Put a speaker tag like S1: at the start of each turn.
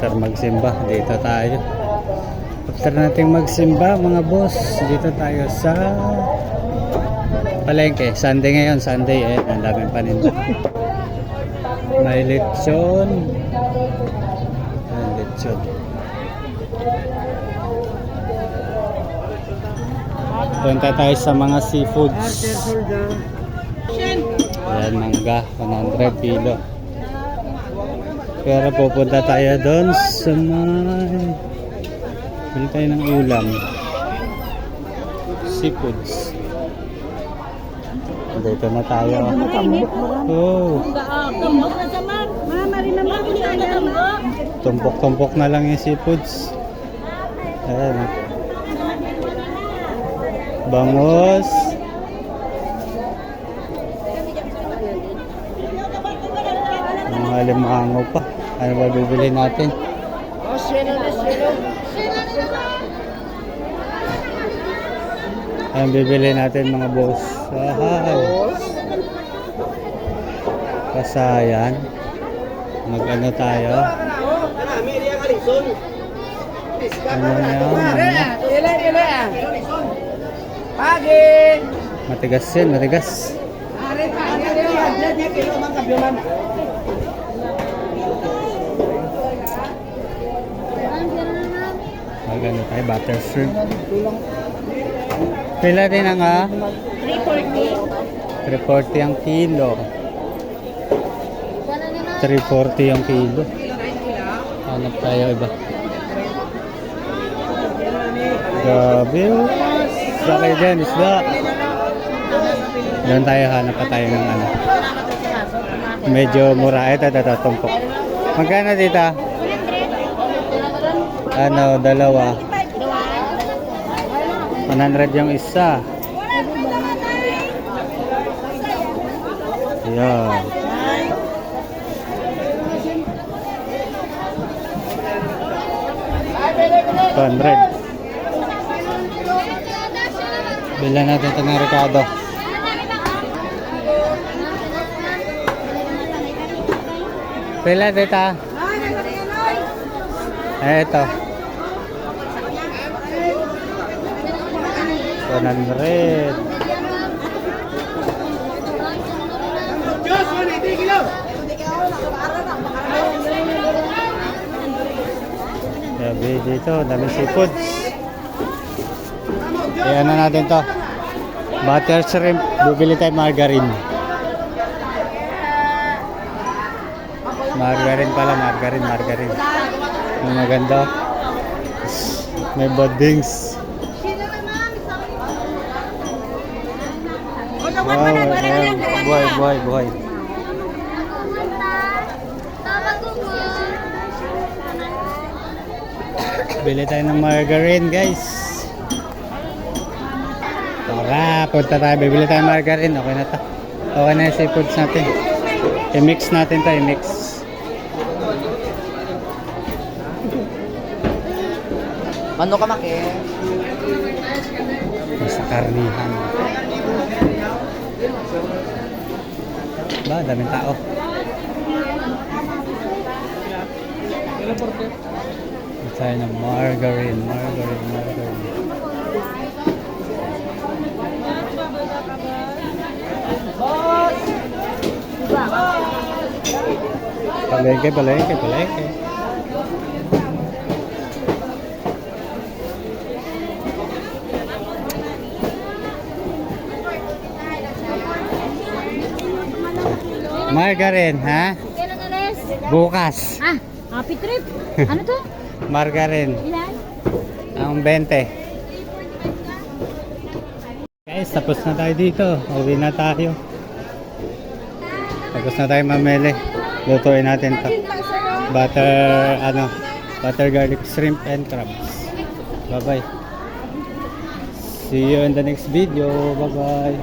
S1: after magsimba, dito tayo. After nating magsimba mga boss, dito tayo sa palengke. Sunday ngayon, Sunday eh, ang daming paninda. May lechon. Ayan, lechon. Punta tayo sa mga seafoods. Ayan, mangga, 100 kilo. Pero pupunta tayo doon sa bili tayo ng ulam. Seafoods. Dito na tayo. Oh. Tumpok-tumpok na lang yung seafoods. Ayan. Bangos. Mga limango pa. Ano ba bibili natin? Ano bibili natin mga boss? Wow. Kasayan. Mag-ano tayo? Ano yan? Matigas yan, matigas. Magano tayo, butter shrimp. Pila din ang 340 ang kilo. 340 ang kilo. Hanap tayo iba. Grabe. Sakay din, isda. Doon tayo, hanap pa tayo ng ano. Medyo mura. Ito, tumpok. Magkano dito? Ano, dalawa. 100 yung isa. Ayan. $200. Bilan natin ito ng Ricardo. Pila dito? Ito. 100. Sabi dito, dami seafoods. Ayan na natin to. Butter shrimp. Bibili tayo margarine. Margarine pala, margarine. Ang maganda. May badings. Wow, buhay. Bili tayo ng margarine, guys. Tara, punta tayo. Bibili tayo ng margarine. Okay na to. Okay na yung seafoods natin. I-mix natin to, i-mix.
S2: Ano ka maki?
S1: Sa karnihan. Ba, daming tao. Tayo ng margarine. Palengke. Margarine, ha?
S3: Kailan alis?
S1: Bukas.
S3: Happy trip. Ano to?
S1: Margarine.
S3: Ilan?
S1: Ang 20. Guys, tapos na tayo dito. Uwi na tayo. Tapos na tayo mamili. Lutuin natin to. Butter garlic shrimp and crabs. Bye bye. See you in the next video. Bye bye.